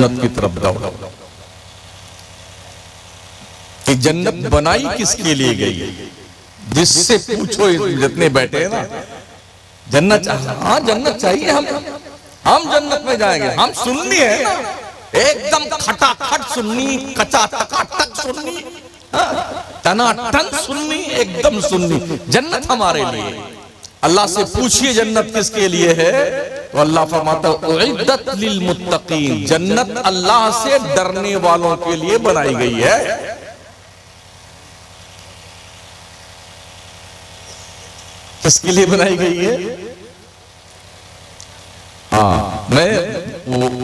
जन्नत की तरफ दौड़ो। कि जन्नत बनाई किसके लिए गई? जिससे पूछो, जितने बैठे हैं ना, जन्नत, हाँ जन्नत चाहिए, हम जन्नत में जाएंगे। हम सुन्नी है ना, एकदम खटाखट सुन्नी, कचा टकाटक सुन्नी, टनाटन सुन्नी, एकदम सुन्नी। जन्नत हमारे लिए। अल्लाह से पूछिए जन्नत किसके लिए है, तो अल्लाह फरमाता है उइद्दत लिल मुत्तकीन, जन्नत अल्लाह से डरने वालों के लिए बनाई गई है। किसके लिए बनाई गई है? हाँ, मैं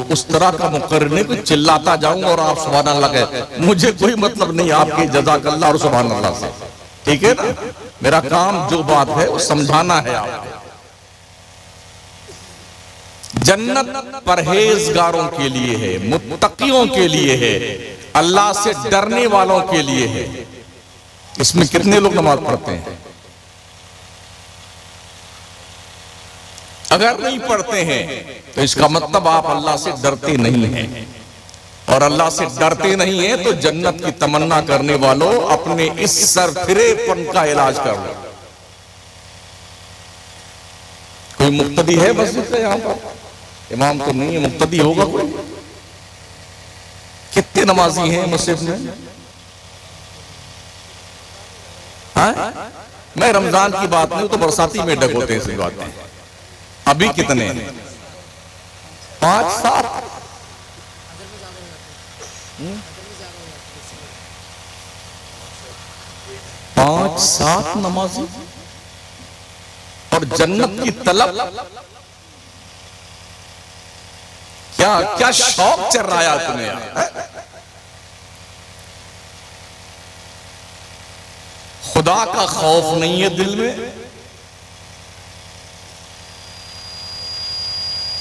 उस तरह का मुकर्रर नहीं कि चिल्लाता जाऊं और आप सुभान अल्लाह कहे, मुझे कोई मतलब नहीं आपके जज़ाकल्लाह और सुभान अल्लाह से, ठीक है ना। मेरा काम जो बात है वो समझाना है आपको। जन्नत परहेजगारों के लिए है, मुत्तकियों के लिए है, अल्लाह से डरने वालों के लिए है। इसमें कितने लोग नमाज पढ़ते हैं? अगर नहीं पढ़ते हैं तो इसका मतलब आप अल्लाह से डरते नहीं हैं, और अल्लाह से डरते नहीं हैं तो जन्नत की तमन्ना करने वालों अपने इस सरफिरेपन का इलाज कर लो। कोई मुक्तदी है मस्जिद में? यहां पर इमाम तो नहीं है, मुक्तदी होगा कोई? कितने नमाजी हैं मस्जिद में? हाँ? मैं रमजान की बात नहीं, तो बरसाती में डक होते हैं, इसी बात है। अभी कितने हैं? 5-7। 5-7 नमाजी, और जन्नत की तलब। क्या क्या शौक चल रहा है तुम्हें? खुदा का खौफ नहीं है दिल में,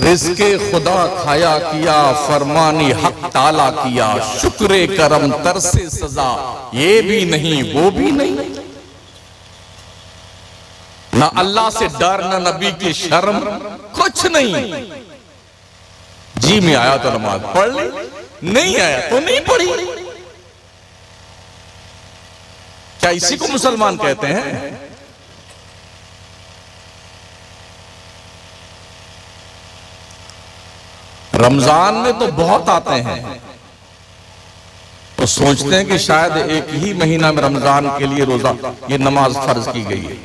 रिज़्क़े खुदा खाया किया, फरमानी हक ताला किया, शुक्रे करम तरसे सजा, ये भी नहीं वो भी नहीं। ना अल्लाह से डर, ना नबी की शर्म, कुछ नहीं। जी में आया तो नमाज पढ़ ली, नहीं आया तो नहीं पढ़ी। क्या इसी को मुसलमान कहते हैं? रमजान में तो बहुत आते हैं, तो सोचते हैं कि शायद एक ही महीना में रमजान के लिए रोजा, ये नमाज फर्ज की गई है।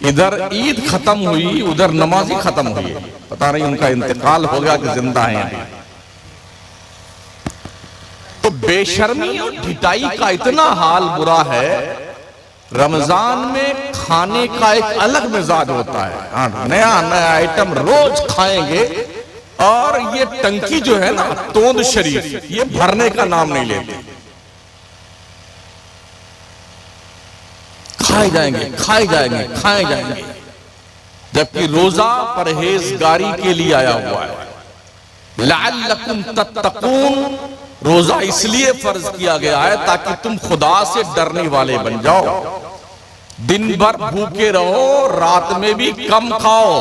इधर ईद खत्म हुई, उधर नमाज ही खत्म हुई। पता नहीं उनका इंतकाल हो गया कि जिंदा है। तो बेशर्मी और ढिठाई का इतना हाल बुरा है। रमजान में खाने का एक अलग मिजाज होता है, नया नया आइटम रोज खाएंगे, और ये टंकी जो है ना, तोंद शरीफ, ये भरने का नाम नहीं लेते। खाए जाएंगे, खाए जाएंगे, खाए जाएंगे, जबकि रोजा परहेजगारी के लिए आया हुआ है। लअल्लकुम तत्तकून, रोजा इसलिए फर्ज किया गया है ताकि तुम खुदा से डरने वाले बन जाओ। दिन भर भूखे रहो, रात में भी कम खाओ,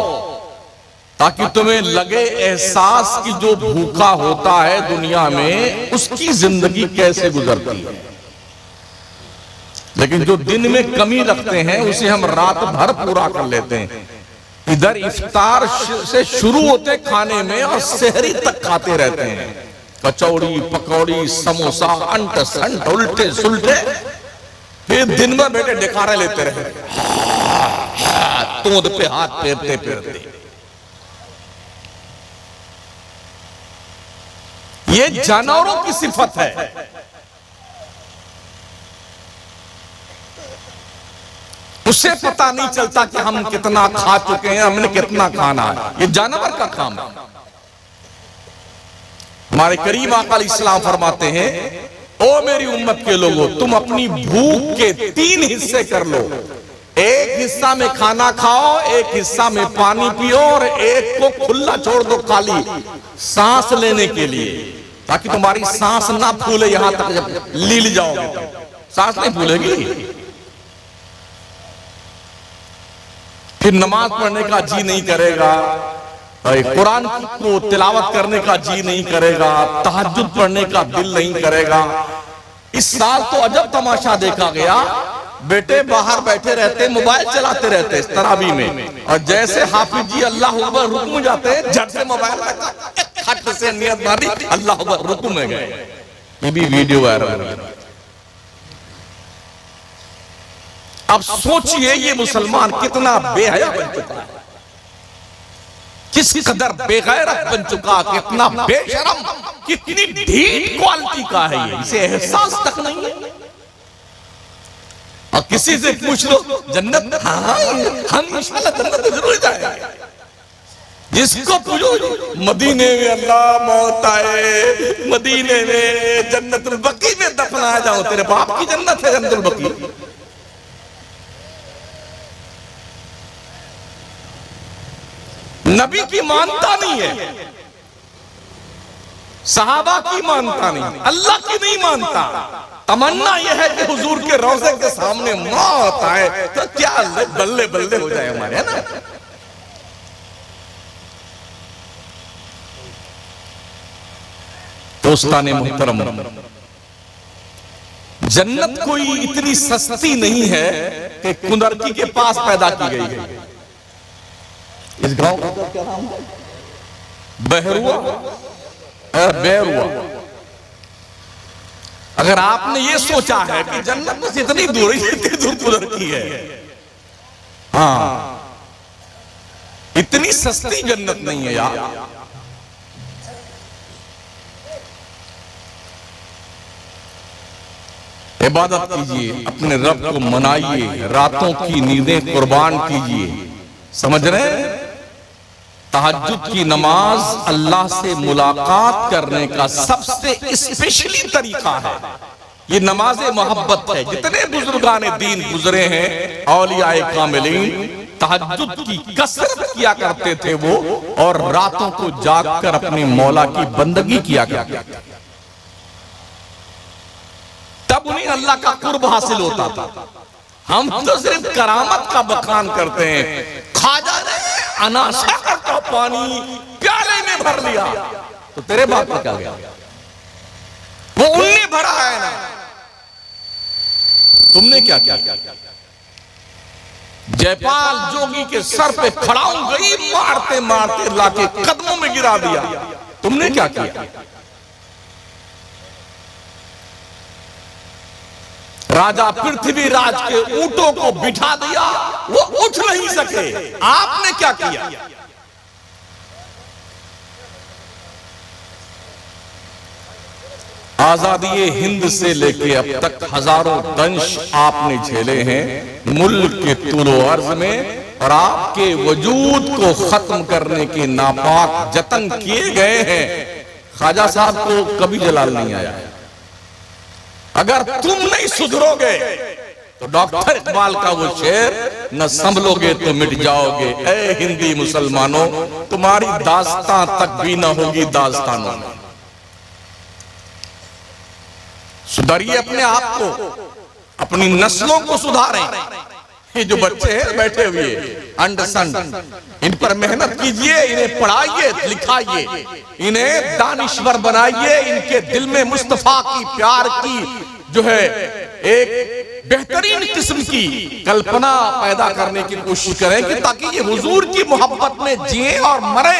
ताकि तुम्हें लगे एहसास कि जो भूखा होता है दुनिया में, उसकी जिंदगी कैसे गुजरती है। लेकिन जो दिन में कमी रखते हैं उसे हम रात भर पूरा कर लेते हैं। इधर इफ्तार से शुरू होते खाने में और सहरी तक खाते रहते हैं, कचौड़ी पकौड़ी समोसा अंट संट उल्टे सुलटे, फिर दिन में बैठे डिकारे लेते रहे, तोंद पे हाथ फेरते फेरते। ये जानवरों की सिफत है। उसे पता नहीं चलता कि हम कितना खा चुके हैं, हमने कितना खाना है। ये जानवर का काम है। हमारे करीम आका इस्लाम फरमाते हैं, ओ मेरी उम्मत के लोगों, तुम अपनी भूख के 3 हिस्से कर लो। एक हिस्सा में खाना खाओ, एक हिस्सा में पानी पियो, और एक को खुला छोड़ दो खाली सांस लेने के लिए, ताकि तुम्हारी सांस ना फूले। यहां तक जब लील जाओगे सांस नहीं फूलेगी। फिर नमाज पढ़ने का जी नहीं करेगा, कुरान को तिलावत करने का जी नहीं करेगा, तहज्जुद पढ़ने का दिल नहीं करेगा। इस साल तो अजब तमाशा देखा गया, बेटे बाहर बैठे रहते, मोबाइल चलाते रहते इस तरावी में, और जैसे हाफिज जी अल्लाह अकबर रुकू में जाते हैं, झट से मोबाइल खट से नियत मारी, अल्लाह अकबर रुकू में गए। ये भी वीडियो वायरल है। अब सोचिए ये मुसलमान कितना बेहया बन चुका है, किस कदर बेगैरत बन चुका, कितना बेशरम, कितनी ढीठ क्वालिटी का है ये, इसे एहसास तक नहीं है। और किसी से पूछ लो जन्नत, हाँ हम इंशाल्लाह जन्नत जरूर जाएंगे। जिसको पूछो मदीने में अल्लाह मौत आए, मदीने में जन्नतुल बकी में दफनाया जाऊं, तेरे बाप की जन्नत है जन्नतुल बकी। नबी की मानता नहीं है, सहाबा की मानता नहीं, अल्लाह की नहीं मानता। तमन्ना यह है कि हुजूर के रोज़े के सामने मौत आए तो क्या बल्ले बल्ले हो जाए हमारे, है ना। दोस्ताने मुहतरम, जन्नत कोई इतनी सस्ती नहीं है कि कुंदरकी के पास पैदा की गई है। इस गांव का क्या नाम है? बहरुआ, बैरुआ। अगर आपने ये सोचा है कि जन्नत बस इतनी दूर की है, हाँ, इतनी सस्ती जन्नत नहीं है यार। इबादत कीजिए, अपने रब को मनाइए, रातों की नींदें कुर्बान कीजिए, समझ रहे हैं। तहज्जुद की नमाज अल्लाह से मुलाकात करने का सबसे स्पेशली तरीका है। ये नमाज मोहब्बत है। जितने बुजुर्गाने दीन गुजरे हैं, औलियाए कामिलीन, तहज्जुद की कसरत किया करते थे वो, और रातों को जागकर अपने मौला की बंदगी किया करते थे, तब उन्हें अल्लाह का कुर्ब हासिल होता था। हम तो सिर्फ करामत का बखान करते हैं। ख्वाजा ने अनासागर का पानी प्याले में भर लिया, तो तेरे बाप का क्या गया? वो उनने भरा है ना, तुमने क्या किया? जयपाल जोगी के सर पे खड़ाऊ गई, मारते मारते लाके कदमों में गिरा दिया, तुमने क्या किया? राजा पृथ्वीराज के ऊंटों को बिठा दिया, वो उठ नहीं सके, आपने क्या किया? आजादी हिंद से लेके अब तक हजारों दंश आपने झेले हैं मुल्क के तूलो अर्ज में, और आपके वजूद को खत्म करने के नापाक जतन किए गए हैं। ख्वाजा साहब को कभी जलाल नहीं आया। अगर तुम नहीं सुधरोगे तो डॉक्टर इकबाल का वो शेर, न संभलोगे तो मिट जाओगे। ऐ हिंदी मुसलमानों, तुम्हारी दास्तां तक भी न होगी दास्तानों में। सुधारिए अपने आप को, अपनी नस्लों को सुधारें। ये जो बच्चे हैं बैठे हुए अंडसंड, इन पर मेहनत कीजिए, इन्हें पढ़ाइए लिखाइए, इन्हें दानिश्वर बनाइए, इनके दिल में मुस्तफा की प्यार की जो है एक बेहतरीन किस्म की कल्पना पैदा करने की कोशिश करें कि ताकि ये हुजूर की मोहब्बत में जिए और मरे।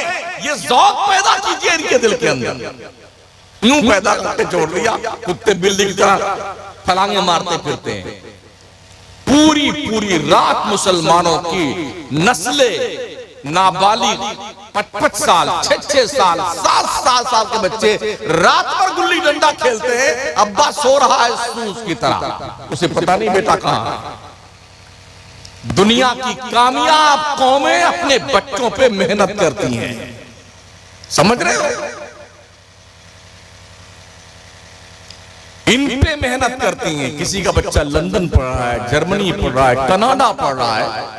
ये ज़ौक़ पैदा कीजिए इनके दिल के अंदर। यूं पैदा करके छोड़ दिया, कुत्ते बिल्ली की तरह फलांगे मारते फिरते हैं। पूरी पूरी रात मुसलमानों की नस्लें नाबालिग 5-5 साल, 6-6 साल, 7-7 साल के बच्चे रात भर गुल्ली डंडा खेलते हैं। अब्बा सो रहा है सूस की तरह, उसे पता नहीं बेटा कहां। दुनिया की कामयाब कौमें अपने बच्चों पे मेहनत करती हैं, समझ रहे हो? इन पे मेहनत करती हैं। किसी का बच्चा लंदन पढ़ रहा है, जर्मनी पढ़ रहा है, कनाडा पढ़ रहा है,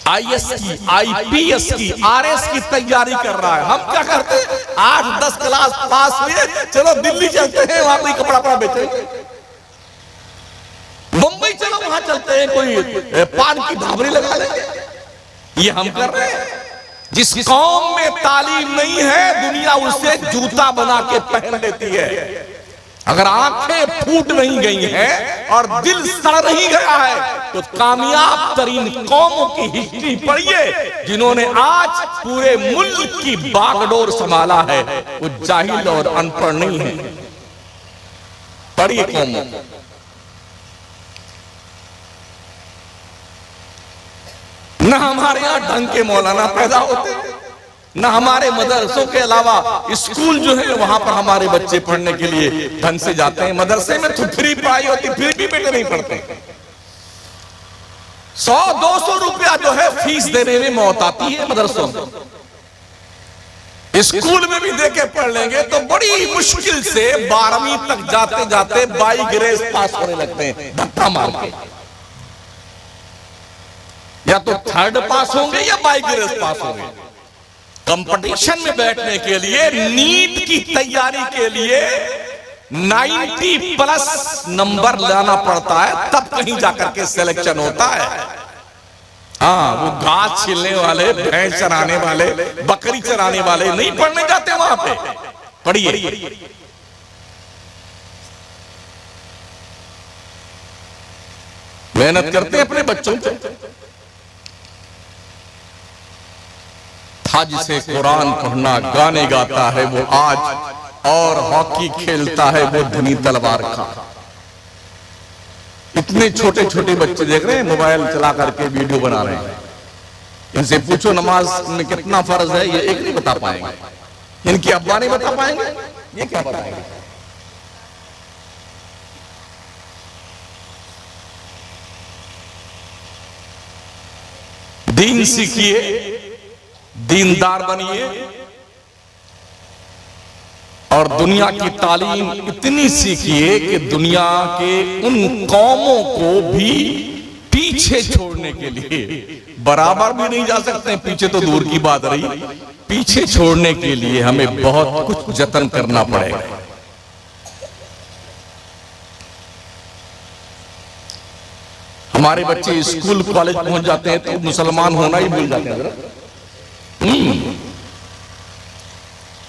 IAS की, IPS की, RS की तैयारी कर रहा है। हम क्या करते हैं? 8-10 क्लास पास हुए, चलो दिल्ली चलते हैं, वहां कोई कपड़ा कपड़ा बेचेंगे। मुंबई चलो, वहां चलते हैं, कोई पान की ढाबरी लगा लेंगे। ये हम कर रहे हैं। जिस कौम में तालीम नहीं है, दुनिया उसे जूता बना के पहन लेती है। अगर आंखें फूट नहीं गई हैं और दिल सड़ नहीं गया है, तो कामयाब तरीन कौमों की हिस्ट्री पढ़िए, जिन्होंने आज पूरे मुल्क की बागडोर संभाला है, वो जाहिल और अनपढ़ नहीं है। पढ़िए कौमों। न हमारे यहां ढंग के मौलाना पैदा होते, न हमारे मदरसों के अलावा स्कूल जो है वहां पर हमारे बच्चे पढ़ने के लिए ढंग से जाते हैं। मदरसे में तो फ्री पढ़ाई होती, फिर भी बेटे नहीं पढ़ते। 100-200 रुपया जो है फीस देने में मौत आती है मदरसों में। स्कूल में भी देके पढ़ लेंगे तो बड़ी मुश्किल से 12वीं तक जाते जाते बाई ग्रेस पास होने लगते हैं, धक्का मार के। या तो थर्ड पास होंगे या बाई ग्रेस पास होंगे। कंपटीशन में बैठने के लिए, नीट की तैयारी के लिए 90+ नंबर लाना पड़ता है, तब कहीं जाकर के सिलेक्शन होता है। हाँ, वो घास छीलने वाले, भैंस चराने वाले, बकरी चराने वाले नहीं पढ़ने जाते वहां पे। पढ़िए। मेहनत करते हैं अपने बच्चों पे। था जिसे कुरान पढ़ना, गाने गाता है वो आज, और हॉकी खेलता है वो धनी तलवार का। इतने छोटे छोटे बच्चे देख रहे हैं, मोबाइल चला करके वीडियो बना रहे हैं। इनसे पूछो नमाज में कितना फर्ज है, ये एक नहीं बता पाएंगे। इनके अब्बा नहीं बता पाएंगे, ये क्या बताएंगे। दीन सीखिए, दीनदार बनिए, और दुनिया की तालीम इतनी सीखिए कि दुनिया के उन कौमों को भी पीछे छोड़ने के लिए, बराबर भी नहीं जा सकते, पीछे तो दूर की बात रही, पीछे छोड़ने के लिए हमें बहुत कुछ जतन करना पड़ेगा। हमारे बच्चे स्कूल कॉलेज पहुंच जाते हैं तो मुसलमान होना ही भूल जाते हैं।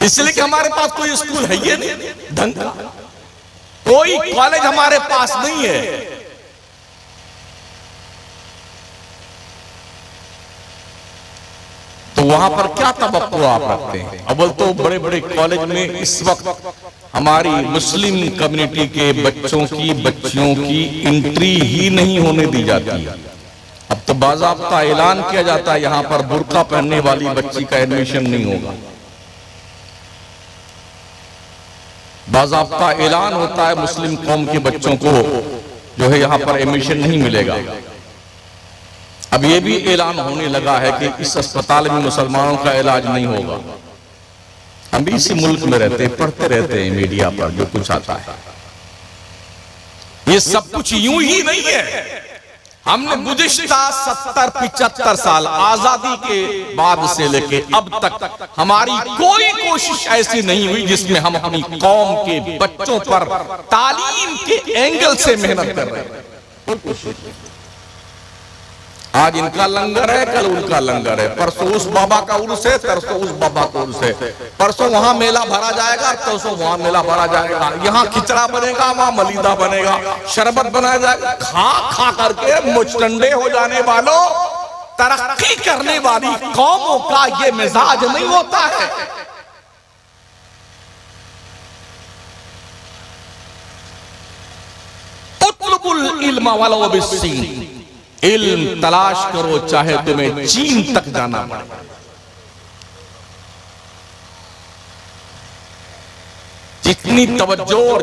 इसलिए कि हमारे पास कोई स्कूल है ही नहीं ढंग का, कोई कॉलेज हमारे पास नहीं है। तो वहां पर क्या तवक्को आप रखते हैं? अव्वल तो बड़े बड़े कॉलेज में इस वक्त हमारी मुस्लिम कम्युनिटी के बच्चों की, बच्चियों की एंट्री ही नहीं होने दी जाती। अब तो बाज़ाब्ता ऐलान किया जाता है, यहां पर बुर्का पहनने वाली बच्ची का एडमिशन नहीं होगा। बाज़ाब्ता ऐलान होता है, मुस्लिम कौम के बच्चों को जो है यहां पर एडमिशन नहीं मिलेगा। अब यह भी ऐलान होने लगा है कि इस अस्पताल में मुसलमानों का इलाज नहीं होगा। हम भी इसी मुल्क में रहते हैं, पढ़ते रहते हैं मीडिया पर जो कुछ आता है। ये सब कुछ यूं ही नहीं है। हमने गुज़िश्ता 70-75 साल आजादी के बाद से लेके अब तक हमारी कोई कोशिश ऐसी नहीं हुई जिसमें हम अपनी कौम के बच्चों पर तालीम के एंगल से मेहनत कर रहे हैं। आज इनका लंगर है, कल उनका लंगर है, परसों उस बाबा का उर्स है, तरसों उस बाबा का उर्स है, परसों वहां मेला भरा जाएगा, तरसों वहां मेला भरा जाएगा, यहाँ खिचड़ा बनेगा, वहां मलीदा बनेगा, शरबत बनाया जाएगा। खा खा करके मुचटंडे हो जाने वालों, तरक्की करने वाली कौमों का ये मिजाज नहीं होता है। उतलुबुल इल्म वलो बिस्सीन, इल्म तलाश करो चाहे तुम्हें चीन तक जाना पड़े। जितनी तवज्जो और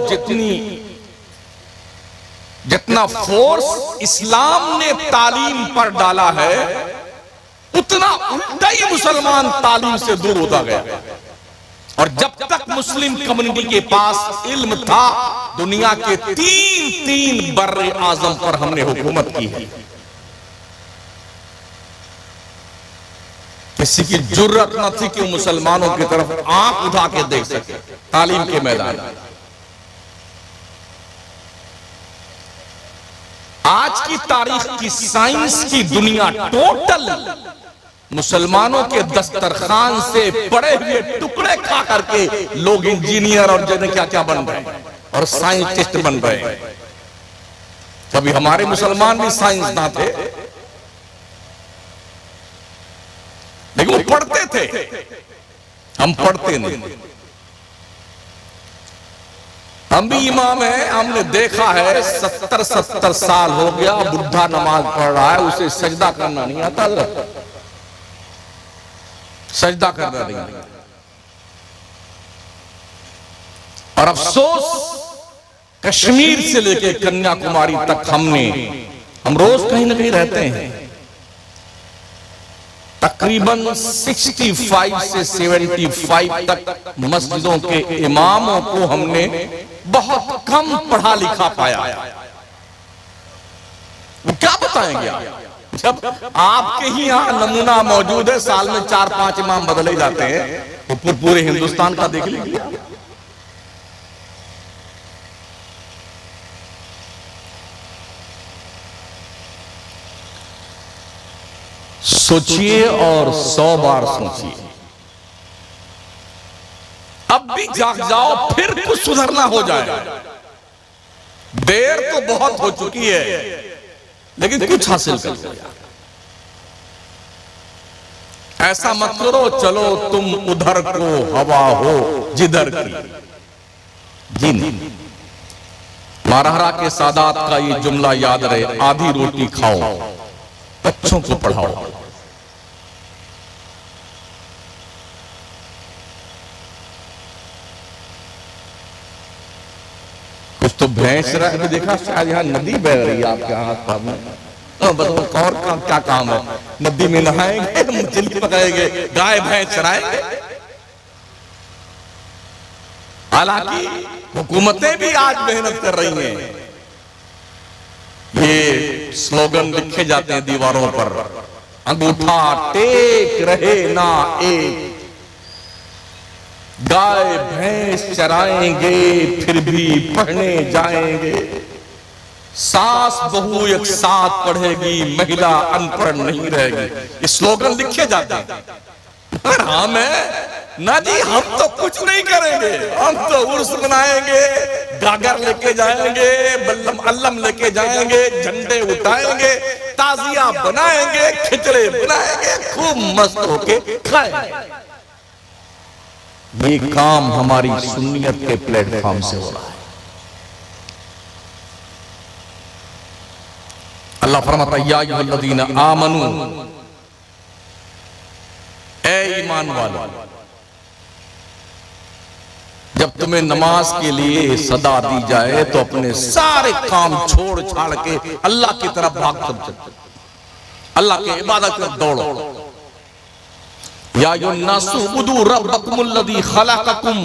जितना फोर्स इस्लाम ने तालीम पर डाला है, उतना उल्टा ही मुसलमान तालीम से दूर होता गया। और जब तक मुस्लिम कम्युनिटी के पास इल्म था, दुनिया के तीन बर्रे आजम पर हमने हुकूमत की है। किसी की जुर्रत न थी कि मुसलमानों की तरफ आंख उठा के देख सके तालीम के मैदान। आज की तारीख की साइंस की दुनिया टोटल मुसलमानों के दस्तरखान से पड़े हुए टुकड़े खा करके लोग इंजीनियर और जने क्या क्या बन रहे और साइंटिस्ट बन रहे। कभी हमारे मुसलमान भी साइंसदान थे, लेकिन वो पढ़ते थे, हम पढ़ते नहीं। हम भी इमाम हैं, हमने देखा है 70 साल हो गया बुढ़ा नमाज पढ़ रहा है, उसे सजदा करना नहीं आता, सजदा करना नहीं। और अफसोस कश्मीर से लेकर कन्याकुमारी तक हम रोज कहीं ना कहीं रहते हैं, तकरीबन 65 से 75 तक मस्जिदों के इमामों को हमने बहुत कम पढ़ा लिखा पाया। वो क्या बताएंगे आप? जब आपके ही यहां नमूना मौजूद है, साल में 4-5 इमाम बदले जाते हैं, तो पूरे हिंदुस्तान का देख लीजिए। सोचिए और 100 बार सोचिए, अब भी जाग जाओ, फिर कुछ सुधरना हो जाए। देर तो बहुत हो चुकी है, लेकिन कुछ हासिल कर लो। ऐसा मत करो चलो तुम उधर को हवा हो जिधर की। जी नहीं, मारहरा के सादात का ये जुमला याद रहे, आधी रोटी खाओ, बच्चों को पढ़ाओ। कुछ तो भैंस रहा, देखा शायद यहाँ नदी बह रही है आपके हाथ पास में, बताओ और क्या काम है? नदी में नहाएंगे, मछली पकड़ेंगे, गाय भैंस चराएंगे। हालांकि हुकूमतें भी आज मेहनत कर रही हैं। ये स्लोगन लिखे जाते हैं दीवारों पर, अंगूठा टेक रहे ना एक, गाय भैंस चराएंगे फिर भी पढ़ने जाएंगे, सास बहू एक साथ पढ़ेगी, महिला अनपढ़ नहीं रहेगी। ये स्लोगन लिखे जाते हैं। पर हम ना जी, हम तो कुछ नहीं करेंगे, हम तो उर्स बनाएंगे, गागर लेके जाएंगे, बल्लम अल्लम लेके जाएंगे, झंडे उठाएंगे, ताजिया बनाएंगे, खिचड़े बनाएंगे, खूब मस्त होके खाएंगे। ये काम हमारी सुन्नियत के प्लेटफॉर्म से हो रहा है। अल्लाह फरमाता है, या अय्युहल्लज़ीना आमनू, ए ईमान वालों, जब तुम्हें नमाज के लिए सदा दी जाए तो अपने सारे काम छोड़ छाड़ के अल्लाह की तरफ भाग चलो, अल्लाह की इबादत में दौड़ो। या अय्युहन्नासु उबुदू रब्बकुमुल्लज़ी खलक़कुम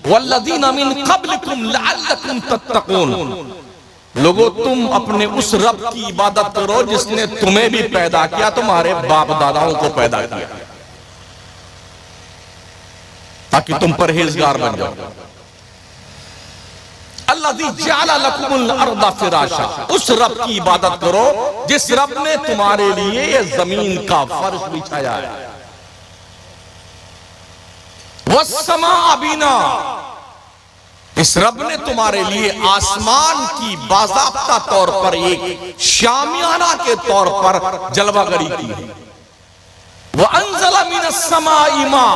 वल्लज़ीना मिन क़ब्लिकुम लअल्लकुम तत्तक़ून। लोगों, तुम अपने उस रब की इबादत करो जिसने तुम्हें भी पैदा किया, तुम्हारे बाप दादाओं को पैदा किया, ताकि तुम परहेजगार बन जाओ। अल्लज़ी जअला लकुमुल अर्दा फिराशा, उस रब की इबादत करो जिस रब ने तुम्हारे लिए ये जमीन का फर्श बिछाया है। वस्समा बिना, इस रब ने तुम्हारे लिए आसमान की बाज़ाब्ता तौर पर एक शामियाना के तौर पर जलवागरी की है। वह अंज़ला मिनस समाई मा,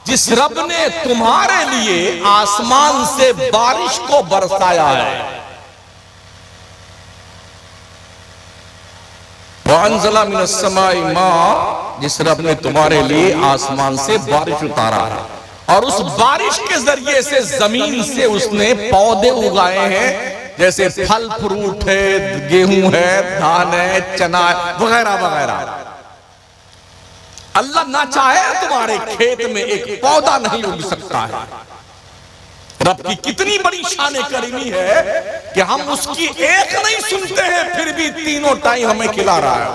जिस रब ने तुम्हारे लिए आसमान से बारिश को बरसाया है। वह अंज़ला मिनस समाई मा, जिस रब ने तुम्हारे लिए आसमान से बारिश उतारा है, और उस बारिश के जरिए से जमीन से उसने पौधे उगाए हैं, जैसे फल फ्रूट है, गेहूं है, धान है, चना है, वगैरह वगैरह। अल्लाह ना चाहे तुम्हारे खेत में एक पौधा नहीं उग सकता है। रब की कितनी बड़ी शान करीमी है कि हम उसकी एक नहीं सुनते हैं, फिर भी तीनों टाइम हमें खिला रहा है।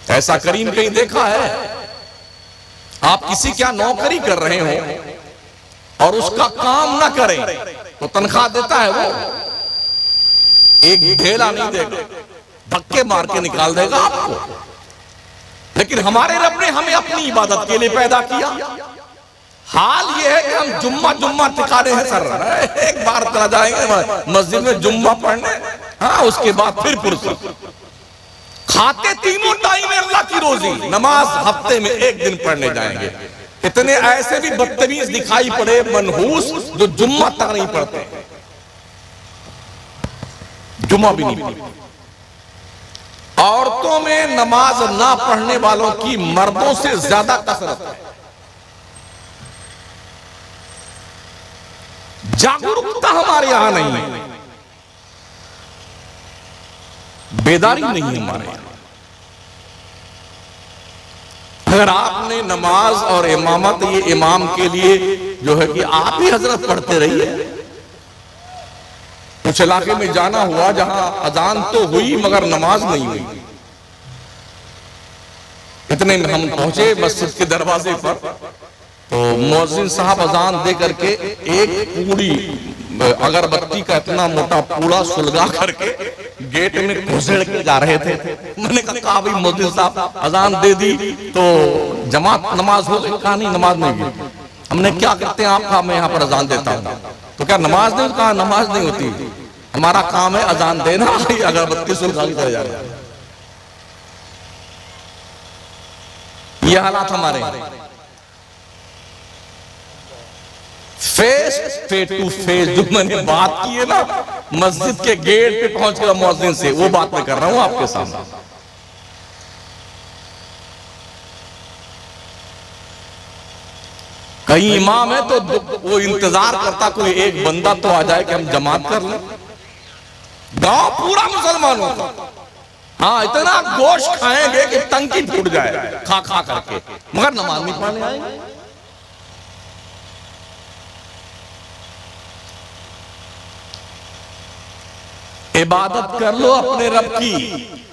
ऐसा करीम कहीं देखा है? आप किसी क्या नौकरी कर रहे हो और उसका काम ना करें तो तनख्वाह देता है वो? एक ढेला नहीं देगा, धक्के मार के निकाल देगा आपको। लेकिन हमारे रब ने हमें अपनी इबादत के लिए पैदा किया। हाल ये है कि हम जुम्मा जुम्मा टिकाने हैं सर, एक बार चला जाएंगे मस्जिद में जुम्मा पढ़ने, हाँ उसके बाद फिर फुर्सत। खाते तीनों टाइम में अल्लाह की रोजी, नमाज हफ्ते में एक दिन पढ़ने जाएंगे। इतने ऐसे भी बदतमीज दिखाई पड़े मनहूस जो जुम्मा तक नहीं पढ़ते, जुम्मा भी नहीं पढ़ते। औरतों में नमाज ना पढ़ने वालों की मर्दों से ज्यादा कसरत है। जागरूकता हमारे यहां नहीं है, बेदारी नहीं है हमारे यहां। अगर आपने नमाज और इमामत, ये इमाम के लिए जो है कि आप ही हजरत पढ़ते रहिए। कुछ इलाके में जाना हुआ जहां अजान तो हुई मगर नमाज नहीं हुई। इतने में हम पहुंचे मस्जिद के दरवाजे पर, तो मुअज्जिन साहब अजान दे करके एक पूरी अगरबत्ती का इतना मोटा पूरा सुलगा करके गेट में घुसेड़ के जा रहे थे। मैंने कहा भाई मुअज्जिन साहब अजान दे दी तो जमात नमाज हो गई? कहा नहीं, नमाज नहीं हुई। हमने क्या करते हैं आप? कहा मैं यहाँ पर अजान देता हूँ। तो क्या नमाज नहीं? कहा नमाज नहीं होती, हमारा काम है अजान देना, अगरबत्ती सुलगा के चले जा रहे। ये हालात हमारे फेस टू फेस जो मैंने बात की है ना मस्जिद के गेट पे पहुंच कर मुअज्जिन से, वो बात मैं कर रहा हूं आपके सामने। कहीं इमाम है तो वो इंतजार करता कोई एक बंदा तो आ जाए कि हम जमात कर लें। गांव पूरा मुसलमानों का, हाँ इतना गोश्त खाएंगे कि टंकी फूट जाए खा खा करके, मगर नमाज नहीं पढ़ने आएंगे। इबादत कर लो अपने रब की,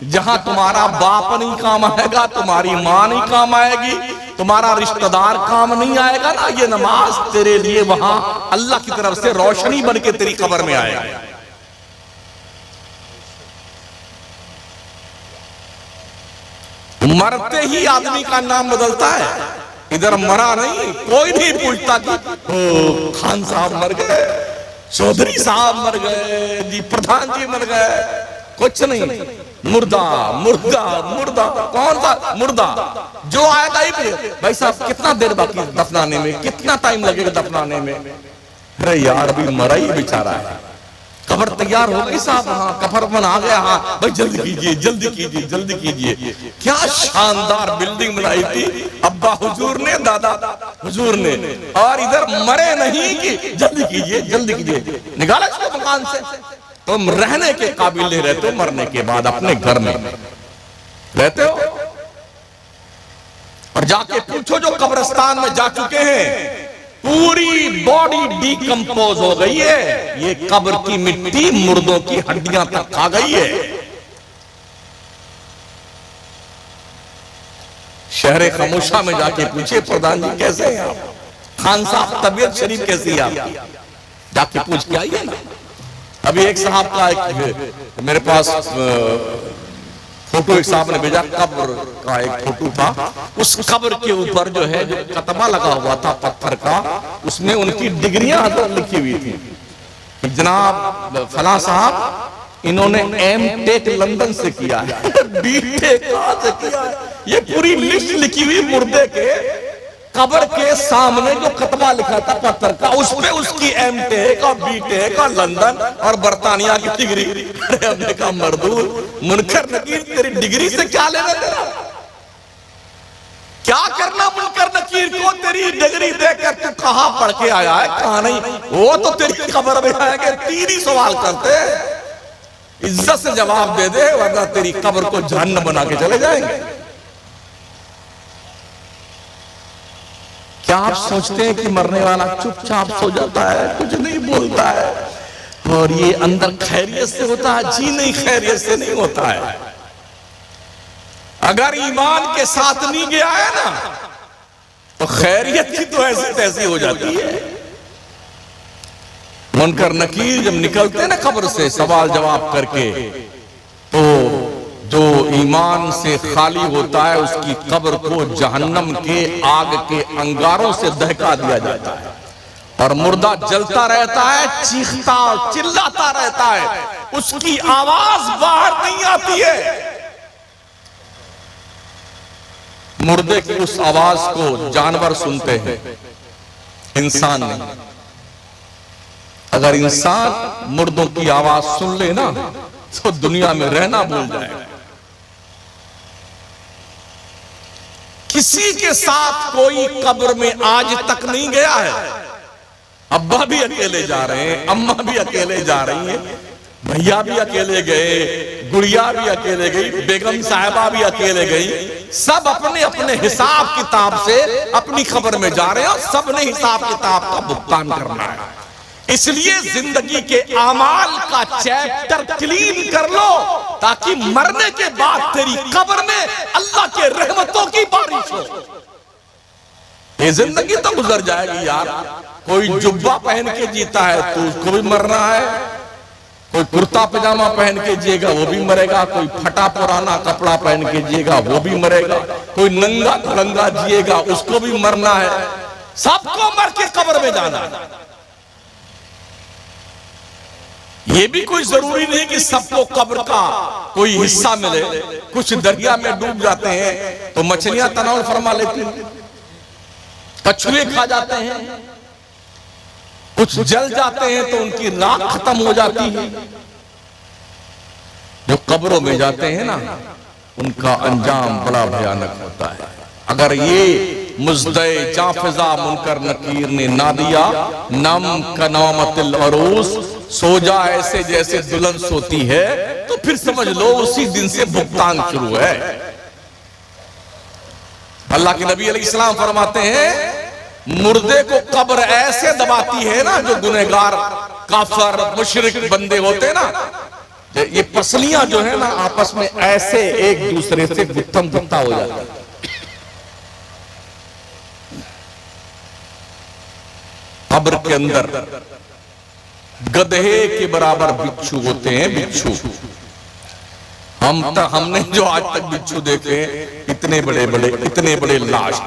जहां तुम्हारा बाप नहीं काम आएगा, तुम्हारी मां नहीं काम आएगी, तुम्हारा रिश्तेदार काम नहीं आएगा ना, ये नमाज तेरे लिए वहां अल्लाह की तरफ से रोशनी बन के तेरी कब्र में आएगा। मरते ही आदमी का नाम बदलता है, इधर मरा नहीं, कोई नहीं पूछता कि ओ खान साहब मर गए, चौधरी साहब मर गए, जी प्रधान जी मर गए, कुछ नहीं। मुर्दा मुर्दा मुर्दा, कौन सा मुर्दा? जो आएगा ही फिर भाई साहब कितना देर बाकी दफनाने में, कितना टाइम लगेगा दफनाने में? अरे यार अभी मरा ही बेचारा है, कब्र तैयार हो गई साहब, हाँ कफर बन आ गया, हाँ भाई जल्दी कीजिए जल्दी कीजिए जल्दी कीजिए। क्या शानदार बिल्डिंग बनाई थी अब्बा हुजूर ने, दादा हुजूर ने, और इधर मरे नहीं कि जल्दी कीजिए जल्दी कीजिए, निकाला इसको मकान से। तुम रहने के काबिल नहीं रहते हो, मरने के बाद अपने घर में रहते हो। और जाके पूछो जो कब्रिस्तान में जा चुके हैं, पूरी बॉडी डिकम्पोज हो गई है, ये कब्र की मिट्टी मुर्दों की हड्डियां तक खा गई है। शहर खामोशा में जाके पूछे प्रधान जी कैसे हैं आप, खान साहब तबीयत शरीफ कैसी है आपकी, जाके पूछ के आइए ना। अभी एक साहब का एक मेरे पास फोटो एक साहब ने भेजा, कब्र का एक फोटो था, उस कब्र के ऊपर जो है जो कतबा लगा हुआ था पत्थर का, उसमें उनकी डिग्रियां लिखी हुई थी। जनाब फला साहब इन्होंने एम.टेक लंदन से किया है, बी.टेक कहां से किया है, ये पूरी लिस्ट लिखी हुई मुर्दे के कब्र के सामने जो कतबा लिखा था पत्थर का, उसमें उसकी एम.टेक और बी.टेक और लंदन और बर्तानिया की डिग्री। अरे हमने कहा मर्दूर मुनकर नकीर तेरी डिग्री से क्या लेना तेरा, क्या करना मुनकर नकीर को तेरी डिग्री देकर तू कहां पढ़ के आया है कहां नहीं, वो तो तेरी कब्र में आएंगे, तीन ही सवाल करते हैं, इज्जत से जवाब दे दे वरना तेरी कब्र को जहन्नम बना के चले जाएंगे। क्या आप सोचते हैं कि मरने वाला चुपचाप सो जाता है, कुछ नहीं बोलता है और ये अंदर खैरियत से होता है? जी नहीं, खैरियत से नहीं होता है। अगर ईमान के साथ नहीं गया है ना तो खैरियत की तो ऐसी तैसी हो जाती है। मुनकर नकीर जब निकलते ना कब्र से सवाल जवाब करके, तो जो ईमान से खाली होता है उसकी कब्र को जहन्नम के आग के अंगारों से दहका दिया जाता है और मुर्दा जलता रहता है, चीखता और चिल्लाता रहता है, उसकी आवाज बाहर नहीं आती है। मुर्दे की उस आवाज को जानवर सुनते हैं, इंसान नहीं। अगर इंसान मुर्दों की आवाज सुन ले ना तो दुनिया में रहना भूल जाएगा। किसी के साथ कोई कब्र में आज तक नहीं गया है। अब्बा भी अकेले जा रहे हैं, अम्मा भी अकेले जा रही हैं, भैया भी अकेले गए, गुड़िया भी अकेले गई, बेगम साहिबा भी अकेले गई। सब अपने अपने हिसाब किताब से अपनी खबर में जा रहे हैं और सबने हिसाब किताब का भुगतान करना है। इसलिए जिंदगी के आमाल का चैप्टर क्लीन कर लो ताकि मरने के बाद तेरी कब्र में अल्लाह के रहमतों की बारिश हो। ये जिंदगी तो गुजर जाएगी यार। कोई जुब्बा पहन के जीता है तो उसको भी मरना है, कोई कुर्ता पजामा पहन के जिएगा वो भी मरेगा, कोई फटा पुराना कपड़ा पहन के जिएगा वो भी मरेगा, कोई नंगा धड़ंगा जिएगा उसको भी मरना है। सबको मर के कब्र में जाना है। ये भी कोई जरूरी नहीं कि सबको कब्र का कोई हिस्सा मिले। कुछ दरिया में डूब जाते हैं तो मछलियां तनाव फरमा लेती हैं, कछुए खा जाते हैं, कुछ जल जाते हैं तो उनकी राख खत्म हो जाती है। जो कब्रों में जाते हैं ना उनका अंजाम बड़ा भयानक होता है। अगर ये मुज़्दे जाफिजा मुनकर नकीर ने ना दिया, नम कनामतिल अरूस, सो जा ऐसे जैसे दुल्हन सोती है, तो फिर समझ लो उसी दिन से भुगतान शुरू है। अल्लाह के नबी अलैहिस्सलाम फरमाते हैं मुर्दे को कब्र ऐसे दबाती है ना, जो गुनहगार काफिर मुशरिक बंदे होते हैं ना, ये पसलियां जो है ना आपस में ऐसे एक दूसरे से गुत्थम गुत्था हो जाता है। कब्र के अंदर गधे के बराबर बिच्छू होते हैं, बिच्छू। हमने जो आज तक बिच्छू देखे इतने बड़े बड़े लाश।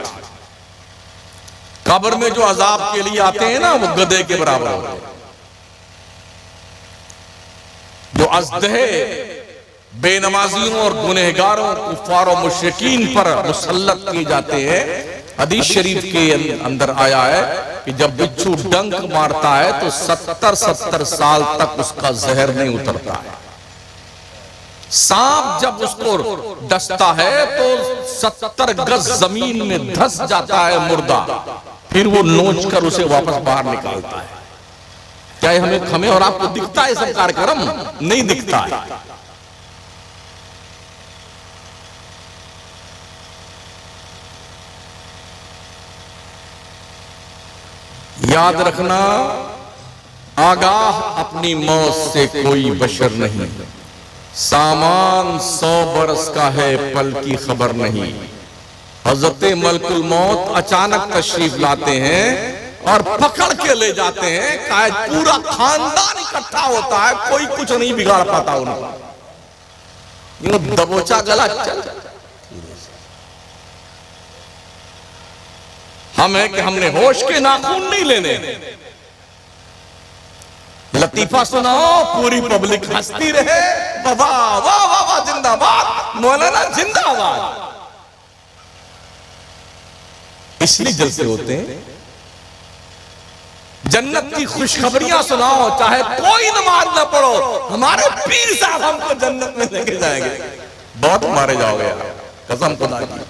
कब्र में जो अजाब के लिए आते हैं ना वो गधे के बराबर होते हैं। जो अज़दहे बेनमाजियों और गुनहगारों कुफार और मुशरिकीन पर मुसल्लत किए जाते हैं। हदीस शरीफ के अंदर आया है कि जब बिच्छू डंक मारता है तो 70 साल तक उसका जहर नहीं उतरता है। सांप जब उसको डसता है तो 70 गज जमीन में धंस जाता है मुर्दा, फिर वो नोच कर उसे वापस बाहर निकालता है। क्या हमें और आपको दिखता है सब कार्यक्रम? नहीं दिखता है। याद रखना, आगाह अपनी मौत से कोई बशर नहीं। सामान 100 बरस का है, पल की खबर नहीं। हजरत मलकुल मौत अचानक तशरीफ लाते हैं और पकड़ के ले जाते हैं। शायद पूरा खानदान इकट्ठा होता है, कोई कुछ नहीं बिगाड़ पाता उनका। यूं दबोचा गला चल। हम है कि हमने होश के नाखून नहीं लेने। लतीफा सुनाओ, पूरी पब्लिक हंसती रहे, वाह वाह वाह वाह, जिंदाबाद मौलाना जिंदाबाद। इसलिए जलसे होते हैं। जन्नत की खुशखबरियां सुनाओ, चाहे कोई नमाज ना पढ़ो, हमारे पीर साहब हमको जन्नत में लेके जाएंगे। बहुत मारे जाओगे यार, कसम खुदा की।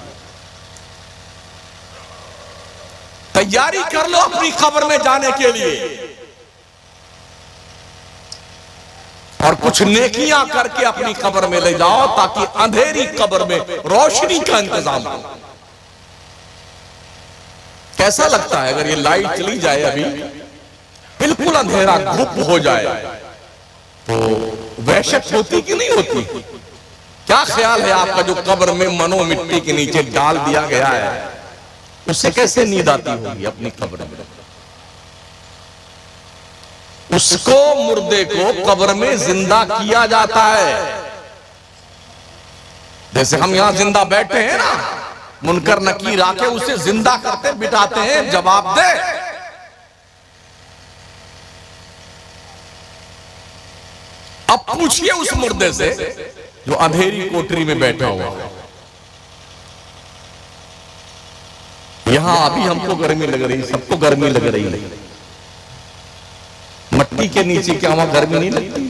तैयारी कर लो अपनी खबर में जाने के लिए और कुछ नेकियां करके अपनी कब्र में ले जाओ ताकि अंधेरी कब्र में रोशनी का इंतजाम हो। कैसा लगता है अगर ये लाइट चली जाए, अभी बिल्कुल अंधेरा गुप्त हो जाए, तो वहशत होती कि नहीं होती? क्या ख्याल है आपका जो कब्र में मनो मिट्टी के नीचे डाल दिया गया है, उससे कैसे नींद आती होगी अपनी कब्र में? उसको, मुर्दे को कब्र में जिंदा किया जाता है। जैसे हम यहां जिंदा बैठे हैं ना, मुनकर नकीर आके उसे जिंदा करते बिठाते हैं, जवाब दे। अब पूछिए उस मुर्दे से जो अंधेरी कोठरी में बैठा हुआ है। यहां अभी हमको गर्मी लग रही, सबको गर्मी लग रही है, मट्टी के नीचे क्या वहां गर्मी नहीं लगती?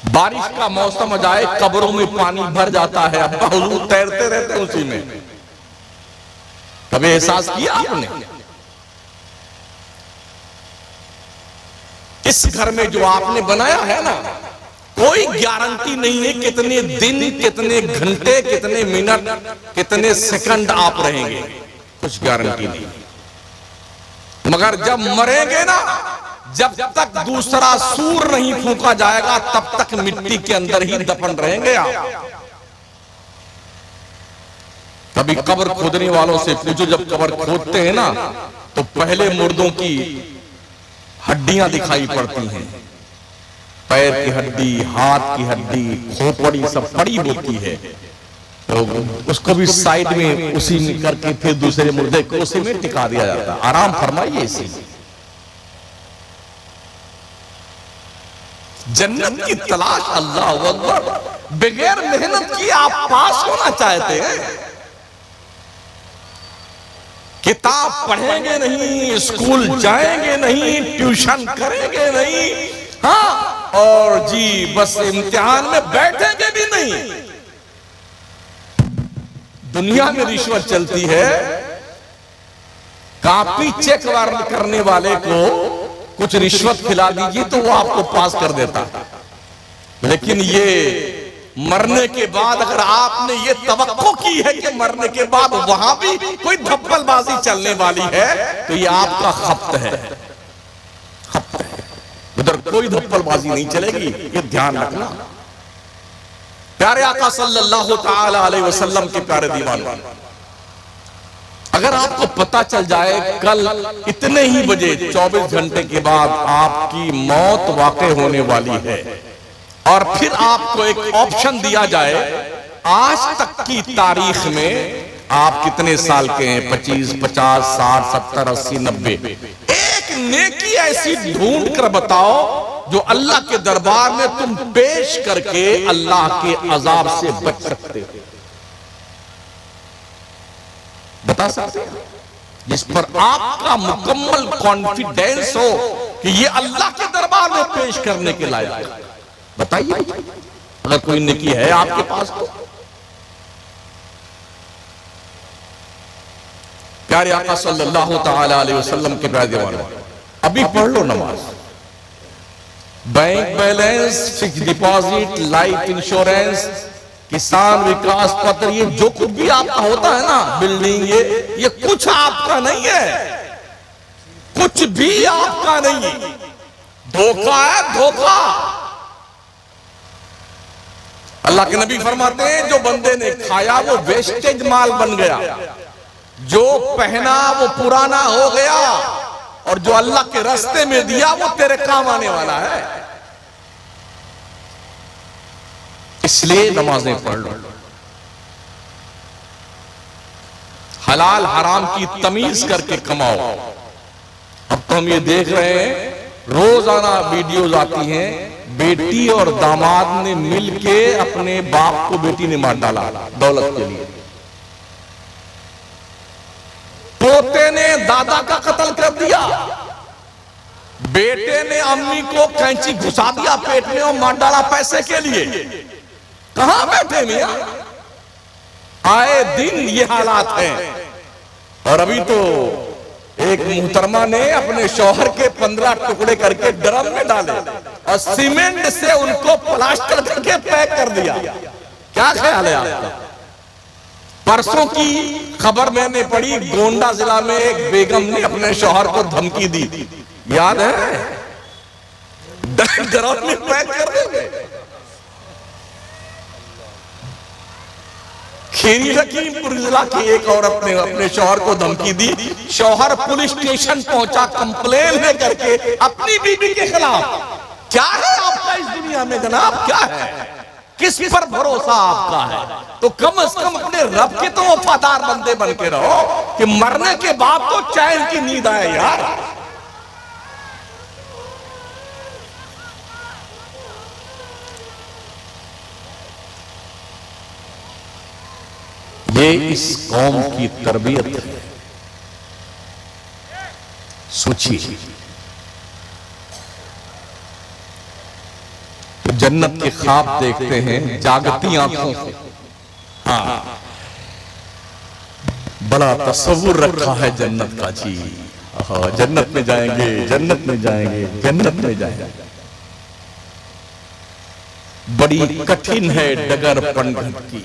बारिश का मौसम आ जाए, कब्रों में पानी भर जाता है, अब्बा हुजूर तैरते रहते हैं उसी में। कभी एहसास किया आपने? इस घर में जो आपने बनाया है ना, कोई गारंटी नहीं है कितने दिन, कितने घंटे, कितने मिनट, कितने सेकंड आप रहेंगे, कुछ गारंटी नहीं। मगर जब मरेंगे ना, जब तक दूसरा सूर नहीं फूंका जाएगा, तब तक मिट्टी के अंदर ही दफन रहेंगे आप। कभी कब्र खोदने वालों से पूछो, जब कब्र खोदते हैं ना, तो पहले मुर्दों की हड्डियां दिखाई पड़ती हैं, पैर की हड्डी, हाथ की हड्डी, खोपड़ी सब पड़ी होती है, तो उसको भी साइड में उसी में करके फिर दूसरे मुर्दे को उसी में टिका दिया जाता है। आराम फरमाइए इसी। जन्नत की तलाश, अल्लाह अकबर, बगैर मेहनत किए आप पास होना चाहते हैं? किताब पढ़ेंगे नहीं, स्कूल जाएंगे नहीं, ट्यूशन करेंगे नहीं, हाँ, और जी बस इम्तिहान में बैठेंगे भी नहीं। दुनिया में रिश्वत चलती है, कापी चेक करने वाले को कुछ रिश्वत खिला दीजिए तो वो आपको पास कर देता। लेकिन ये मरने के बाद अगर आपने ये तवक्को की है कि मरने के बाद वहां भी कोई धप्पलबाजी चलने वाली है, तो ये आपका खप्त है, खप्त है। उधर कोई धप्पलबाजी नहीं चलेगी, ये ध्यान रखना। प्यारे आका सल्लल्लाहु ताला अलैहि वसल्लम के प्यारे दीवाने, अगर आपको पता चल जाए कल इतने ही बजे 24 घंटे के बाद आपकी मौत वाक़ई होने वाली है, और फिर आपको एक ऑप्शन दिया जाए, आज तक की तारीख में आप कितने साल के हैं, 25, 50, 60, 70, 80, 90, एक नेकी ऐसी ढूंढ कर बताओ जो अल्लाह के दरबार में तुम पेश करके अल्लाह के अजाब से बच सकते हो। बता सकते हैं? जिस पर आपका मुकम्मल कॉन्फिडेंस हो कि ये अल्लाह के दरबार में पेश करने के लायक। बताइए, अगर कोई नेकी है आपके पास तो। प्यारे आका सल्लल्लाहु ताला अलैहि वसल्लम के प्यारे दीवाने, अभी पढ़ लो नमाज, bank balance, fix deposit, life insurance, किसान विकास पत्र, ये जो कुछ भी आपका होता है ना, बिल्डिंग, ये कुछ आपका नहीं है, कुछ भी आपका नहीं है, धोखा है, धोखा। अल्लाह के नबी फरमाते हैं, जो बंदे ने खाया वो वेस्टेज माल बन गया, जो पहना वो पुराना हो गया, और जो अल्लाह के रास्ते में दिया वो तेरे काम आने वाला है। इसलिए नमाजें पढ़ लो, हलाल हराम की तमीज करके कमाओ। अब तो हम ये देख रहे हैं, रोजाना वीडियोज आती हैं, बेटी और दामाद ने मिलके अपने बाप को बेटी ने मार डाला दौलत के लिए, पोते ने दादा का कत्ल कर दिया, बेटे ने अम्मी को कैंची घुसा दिया पेट में और मार डाला पैसे के लिए। कहां बैठे मियां? आए दिन ये हालात हैं। और अभी तो एक मुहतरमा ने अपने शौहर के 15 टुकड़े करके ड्रम में डाले और सीमेंट से उनको प्लास्टर करके पैक कर दिया। क्या ख्याल है आपका? परसों की खबर मैंने पढ़ी, गोंडा जिला में एक बेगम ने अपने शौहर को धमकी दी, याद है? ड्रम में पैक कर देंगे। खीरी लखीमपुर जिला की एक औरत ने अपने शौहर को धमकी दी, शौहर पुलिस स्टेशन पहुंचा कंप्लेन लेकर के अपनी बीवी के खिलाफ। क्या है आपका इस दुनिया में जनाब, क्या है? किस पर भरोसा आपका है? तो कम से कम अपने रब के तो वफादार बंदे बन के रहो कि मरने के बाद तो चैन की नींद आए यार। ये इस कौम की तरबियत है। सोचिए, तो जन्नत के ख्वाब देखते हैं जागती आंखों से। हाँ, बड़ा तस्वुर रखा है जन्नत का जी। हाँ, जन्नत में जाएंगे, जन्नत में जाएंगे, जन्नत में जाएंगे। बड़ी कठिन है डगर पंडित की,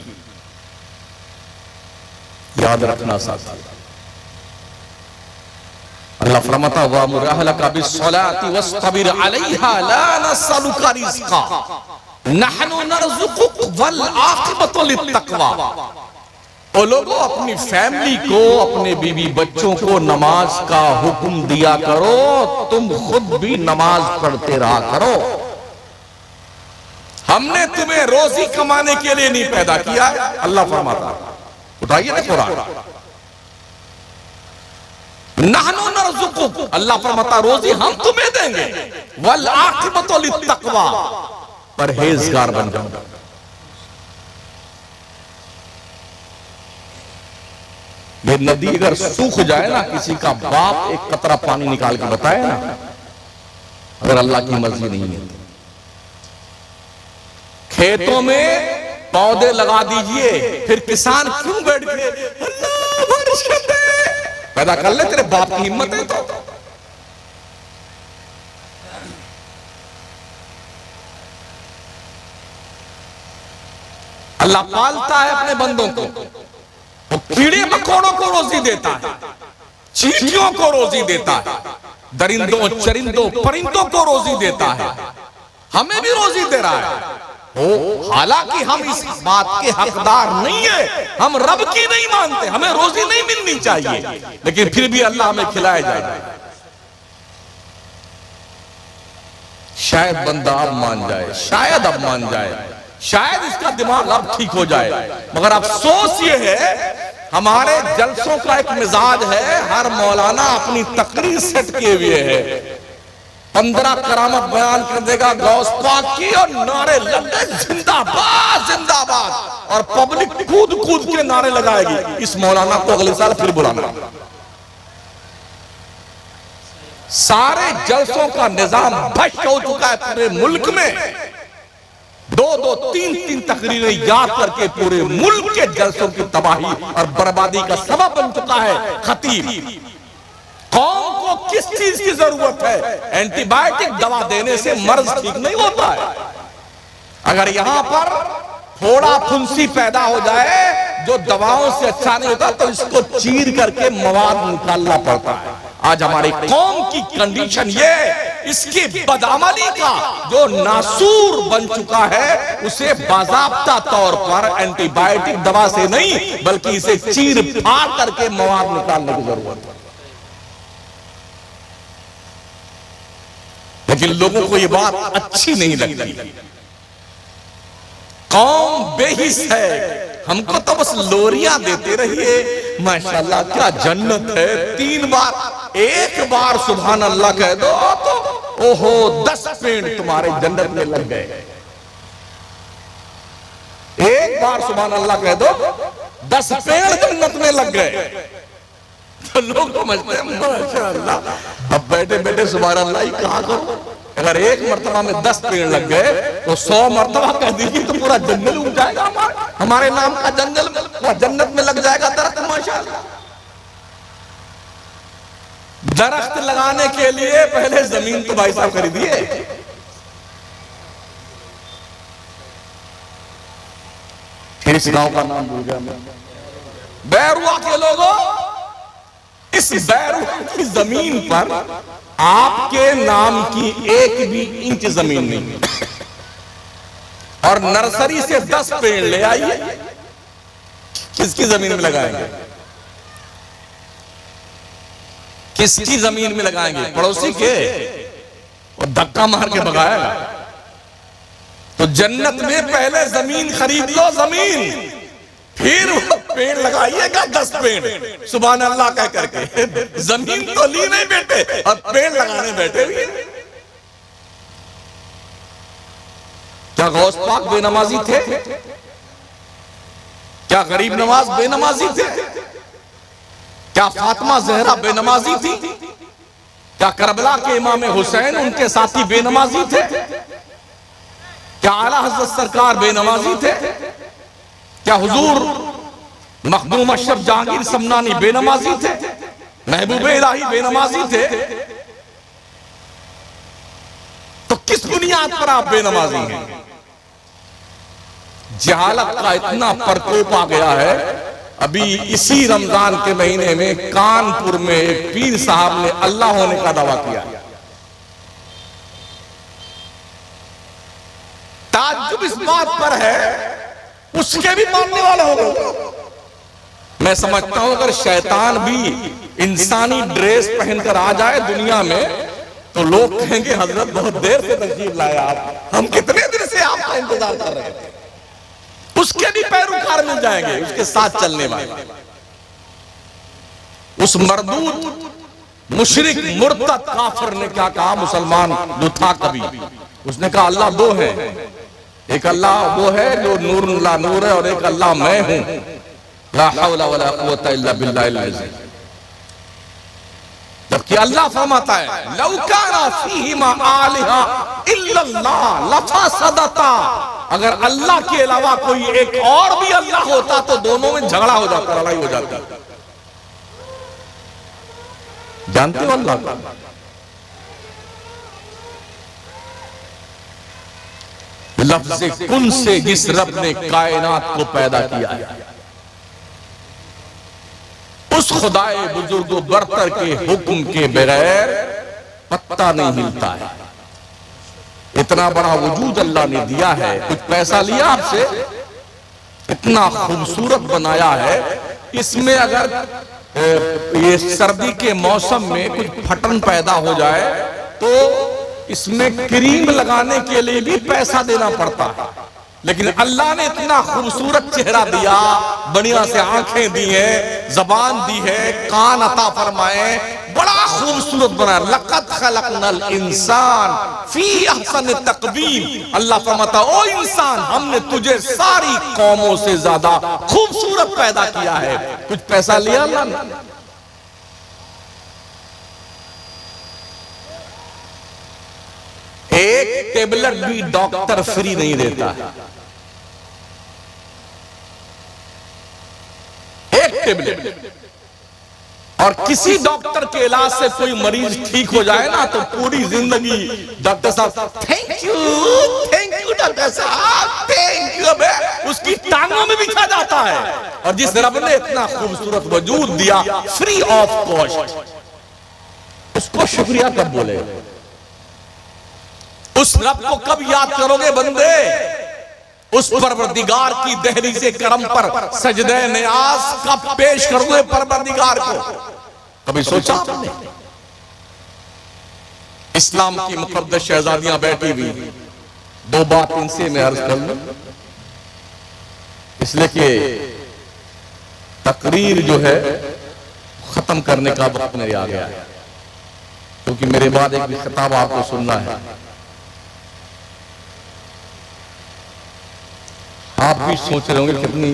याद रखना साथी। अल्लाह फरमाता वअमुर अहलका बिस्सलाति वस्तबिर अलैहा ला नसअलुका रिज़्क़ा नहनु नरज़ुकुक वल आक़िबतु लित्तक़वा। ओ लोगों, अपनी फैमिली को, अपने बीवी बच्चों को नमाज का हुक्म दिया करो, तुम खुद भी नमाज पढ़ते रहा करो। हमने तुम्हें रोजी कमाने के लिए नहीं पैदा किया है, अल्लाह फरमाता। उठाइए ना कुरान, नहनु नरज़ुकुक, अल्लाह फरमाता रोजी हम तुम्हें देंगे, वल आक़िबतु लित्तक़वा, परहेजगार बन जाओ। ये नदी अगर सूख जाए ना, किसी का बाप एक कतरा पानी निकाल के बताए ना, अगर अल्लाह की मर्जी नहीं है तो खेतों में पौधे लगा दीजिए, फिर किसान क्यों बैठ के अल्लाह बारिश कर दे, पैदा कर ले, तेरे बाप की हिम्मत है तो। अल्लाह पालता है अपने बंदों को, वो कीड़े मकोड़ों को रोजी देता है, चींटियों को रोजी देता है, दरिंदों चरिंदों परिंदों को रोजी देता है, हमें भी रोजी दे रहा है। हालांकि हम इस बात के हकदार नहीं है, हम रब की नहीं मानते, हमें रोजी नहीं मिलनी चाहिए, लेकिन फिर भी अल्लाह हमें खिलाया जा रहा है। शायद बंदा अब मान जाए, शायद अब मान जाए, शायद इसका दिमाग अब ठीक हो जाए, मगर अफसोस ये है हमारे जलसों का एक मिजाज है, हर मौलाना अपनी तकरीर सेट किए हुए है, 15 करामत बयान कर देगा गौस पाक की और नारे लगे जिंदाबाद जिंदाबाद, और पब्लिक कूद कूद के नारे लगाएगी। इस मौलाना को अगले साल फिर बुलाना। सारे जलसों का निजाम भ्रष्ट हो चुका है पूरे मुल्क में। 2-2, 3-3 तकरीरें याद करके पूरे मुल्क के जलसों की तबाही और बर्बादी का सबब बन चुका है खतीब। कौम को किस चीज की जरूरत है? एंटीबायोटिक दवा देने से मर्ज ठीक नहीं होता है। अगर यहां पर थोड़ा फुंसी पैदा हो जाए जो दवाओं से अच्छा नहीं होता, तो इसको चीर करके मवाद निकालना पड़ता है। आज हमारी कौम की कंडीशन ये, इसकी बदअमली का जो नासूर बन चुका है, उसे बाज़ाब्ता तौर पर एंटीबायोटिक दवा से नहीं बल्कि इसे चीर फाड़ करके मवाद निकालने की जरूरत है। लेकिन लोगों को ये बात अच्छी नहीं लगती। कौम बेहिस है, हमको तो बस लोरियां देते रहिए, माशाल्लाह क्या जन्नत है। 3 बार, एक बार सुभान अल्लाह कह दो तो ओहो 10 पेड़ तुम्हारे जन्नत में लग गए। एक बार सुभान अल्लाह कह दो 10 पेड़ जन्नत में लग गए। तो लोग समझते हैं माशाअल्लाह, अब बैठे बैठे सुभान अल्लाह ही कहा करो। अगर एक मर्तबा में 10 पेड़ लग गए तो 100 मर्तबा कह दीजिए तो पूरा जंगल उग जाएगा। हमारे नाम का जंगल जन्नत में लग जाएगा दरख्त। माशाअल्लाह, दरख्त लगाने के लिए पहले जमीन तो भाई साहब खरीदिए। फिर इस गांव का नाम भूल गया मैं, बैरुआ के लोगों, इस बैरुआ की जमीन पर आपके नाम की 1 भी इंच जमीन नहीं है, और नर्सरी से 10 पेड़ ले आइए, किसकी जमीन में लगाएंगे? किसकी जमीन में लगाएंगे? पड़ोसी के, और धक्का मार के भगाएगा। तो जन्नत में पहले जमीन खरीद लो, जमीन, फिर वो पेड़ लगाइएगा 10 पेड़, सुभान अल्लाह कह करके। जमीन तो ली नहीं बेटे और पेड़ लगाने बैठे भी। क्या गौस पाक बेनमाजी थे? क्या गरीब नवाज बेनमाजी थे? क्या फातिमा जहरा बेनमाजी थी? क्या करबला के इमाम हुसैन उनके साथी बेनमाजी थे? क्या आला हजरत सरकार बेनमाजी थे? क्या हुजूर मखदूम अशरफ जहांगीर समनानी बेनमाजी थे? महबूब इलाही बेनमाजी थे? तो किस बुनियाद पर आप बेनमाजी हैं? जहालत का इतना प्रकोप आ गया है। अभी इसी रमजान के महीने में कानपुर में एक पीर साहब ने अल्लाह होने का दावा किया। ताज्जुब इस बात पर है उसके भी मानने वाले हो गए। मैं समझता हूं अगर शैतान भी इंसानी ड्रेस पहनकर आ जाए दुनिया में तो लोग कहेंगे हजरत बहुत देर से तशरीफ लाए आप, हम कितने दिन से आपका इंतजार कर रहे थे। उसके भी पैरोकार मिल जाएंगे, उसके साथ चलने वाले। उस मरदूद मुशरिक मुर्तद काफिर ने क्या कहा? मुसलमान जो था कभी, उसने कहा अल्लाह दो है, एक अल्लाह वो है जो नूर ला नूर है और एक अल्लाह मैं हूं। ला हौला वला कुव्वता इल्ला बिल्लाहिल अज़ीम। जबकि अल्लाह फरमाता है लौ काना फीहिमा आलिहा इल्लल्लाह लफसदता, अगर अल्लाह के अलावा कोई एक और भी अल्लाह होता तो दोनों में झगड़ा हो जाता, लड़ाई हो जाती। जानते हो अल्लाह का लफ्ज़ कुन से जिस रब ने कायनात को पैदा किया है, उस खुदाए बुजुर्ग बरतर के हुक्म के बगैर पत्ता नहीं हिलता है। इतना बड़ा वजूद अल्लाह ने दिया है, कुछ पैसा लिया आपसे, इतना खूबसूरत बनाया है। इसमें अगर ये सर्दी के मौसम में कुछ फटन पैदा हो जाए तो इसमें क्रीम लगाने के लिए भी पैसा देना पड़ता है। लेकिन अल्लाह ने इतना खूबसूरत चेहरा दिया, बढ़िया से आंखें दी है, जबान दी है, कान अता फरमाए, बड़ा खूबसूरत बनाया। लक़द खलक़नल इंसान फी अहसन तक़वीम। अल्लाह फरमाता ओ इंसान हमने तुझे सारी कौमों से ज्यादा खूबसूरत पैदा किया है। कुछ पैसा लिया अल्लाह ने? एक टेबलेट भी डॉक्टर फ्री नहीं देता है। एक टेबलेट। और किसी डॉक्टर के इलाज से कोई मरीज ठीक हो जाए ना तो पूरी जिंदगी डॉक्टर साहब थैंक यू डॉक्टर साहब थैंक यू, उसकी टांगों में बिछा जाता है। और जिस रब ने इतना खूबसूरत वजूद दिया फ्री ऑफ कॉस्ट, उसको शुक्रिया कब बोले? उस रब को कब याद करोगे बंदे? उस परवरदिगार की दहलीज़े करम पर सजदे नियाज कब पेश करोगे परवरदिगार को? कभी सोचा आपने? इस्लाम की मुकद्दस शहजादियां बैठी हुई, दो बात इनसे मैं अर्ज कर लूं, इसलिए कि तकरीर जो है खत्म करने का वक्त मेरे आ गया है, क्योंकि मेरे बाद एक भी खिताब आपको सुनना है। आप भी सोच रहे होंगे कितनी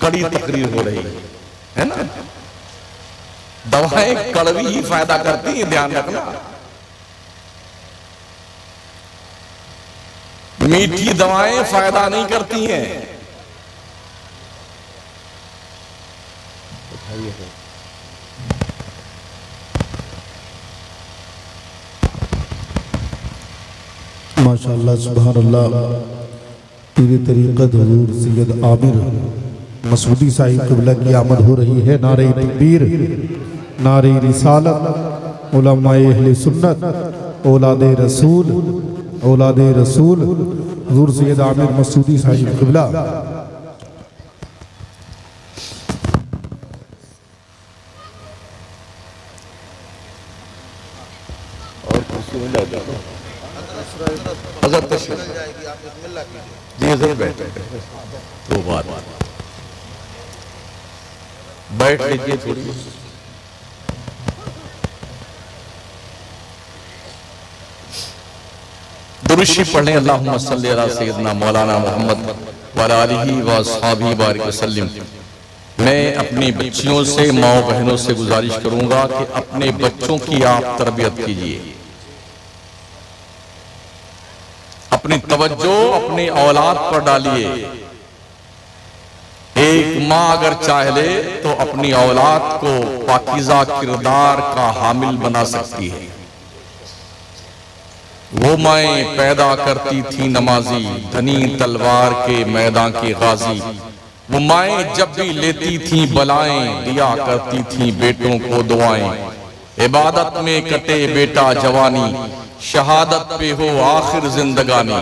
कड़ी तकरीर हो रही है ना। दवाएं कड़वी ही फायदा करती हैं, ध्यान रखना। मीठी दवाएं फायदा नहीं करती हैं। माशाअल्लाह सुभान अल्लाह। पीर तरीक़त हुज़ूर सैयद आमिर मसूदी साहिब क़िबला की आमद हो रही है। नारे तकबीर, नारे रिसालत, उलमाए अहले सुन्नत, औलादे रसूल हुज़ूर सैयद आमिर मसूदी साहिब क़िबला। और कुर्सी मिल जाएगा। हजरत तशरीफ जी हजरत बैठे तो बात बैठ लीजिए थोड़ी। दुरूशी पढ़ें अल्लाहुम्मा सल्ली अला सय्यदना मौलाना मोहम्मद व अला आलिहि व अस्हाबिहि बारिक वसल्लम। मैं अपनी बच्चियों से, माओ बहनों से गुजारिश करूंगा कि अपने बच्चों की आप तरबियत कीजिए। अपनी तवज्जो अपनी औलाद पर डालिए। एक माँ अगर चाह ले तो अपनी औलाद को पाकीज़ा किरदार का हामिल बना सकती है। वो माएँ पैदा करती थी नमाजी, धनी तलवार के मैदान की गाजी। वो माएँ जब भी लेती थी बलाएं, दिया करती थी बेटों को दुआएं। इबादत में कटे बेटा जवानी, शहादत पे हो आखिर जिंदगानी।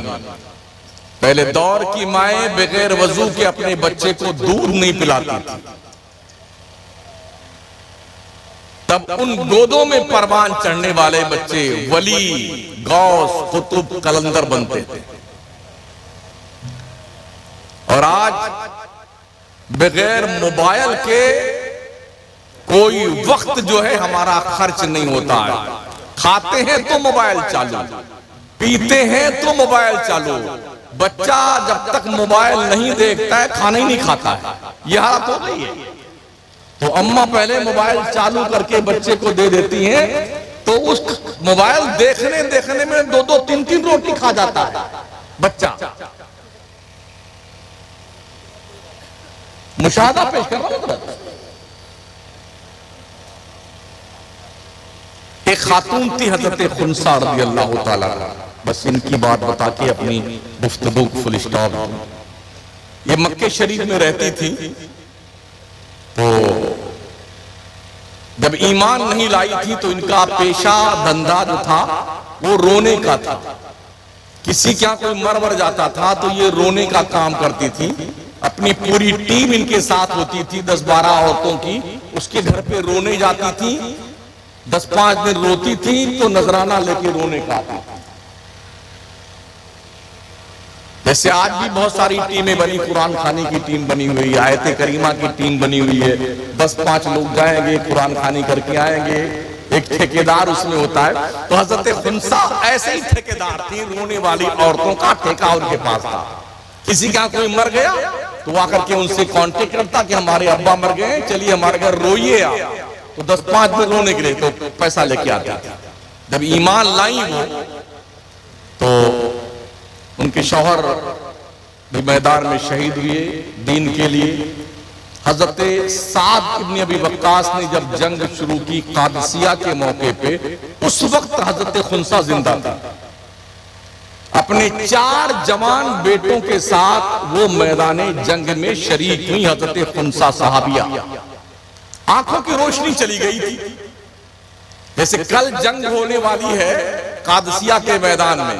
पहले दौर की माएँ बगैर वजू के अपने बच्चे को दूध नहीं पिलाती थी, तब उन गोदों में परवान चढ़ने वाले बच्चे वली, गौस, कुतुब, कलंदर बनते थे। और आज बगैर मोबाइल के कोई वक्त जो है हमारा खर्च नहीं होता है। खाते हैं तो मोबाइल चालू, पीते हैं तो मोबाइल चालू। बच्चा जब तक मोबाइल नहीं देखता है खाना ही नहीं खाता है। यह हालत हो गई है। तो अम्मा पहले मोबाइल चालू करके बच्चे को दे देती हैं, तो उस मोबाइल देखने देखने में 2-2, 3-3 रोटी खा जाता है बच्चा। मुशाहदा पेश कर रहा हूं। एक खातून थी हजरत खुनसा रज़ी अल्लाह ताला। बस इनकी बात बता के अपनी गुफ्तगू फुल स्टॉप। ये मक्के शरीफ में रहती थी, तो जब ईमान नहीं लाई थी तो इनका पेशा धंधा जो था वो रोने का था। किसी क्या कोई मर जाता था तो ये रोने का काम करती थी। अपनी पूरी टीम इनके साथ होती थी, 10-12 औरतों की। उसके घर पे रोने जाती थी, 10-5 दिन रोती थी तो नजराना लेके रोने का आती थी। जैसे आज भी बहुत सारी टीमें बनी, कुरान खानी की टीम बनी हुई है, आयत करीमा की टीम बनी हुई है। 10-5 लोग जाएंगे, कुरान खानी करके आएंगे, एक ठेकेदार उसमें होता है। तो हजरत खुनसा ऐसे ही ठेकेदार थी, रोने वाली औरतों का ठेका उनके पास था। किसी का कोई मर गया तो आकर के उनसे कांटेक्ट करता कि हमारे अब्बा मर गए, चलिए हमारे घर रोइए आप। तो 10-5 दिन रोने के लिए तो पैसा लेके आते थे। जब ईमान लाई वो, तो उनके शौहर भी मैदान में शहीद हुए दीन के लिए। हजरत साद इब्न अबी वक्कास ने जब जंग शुरू की कादसिया के मौके पे, उस वक्त हजरत खुनसा जिंदा था। अपने 4 जवान बेटों के साथ वो मैदाने जंग में शरीक हुई। हजरत खुनसा सहाबिया, आंखों की रोशनी चली गई थी। जैसे कल जंग होने वाली है कादसिया के मैदान में,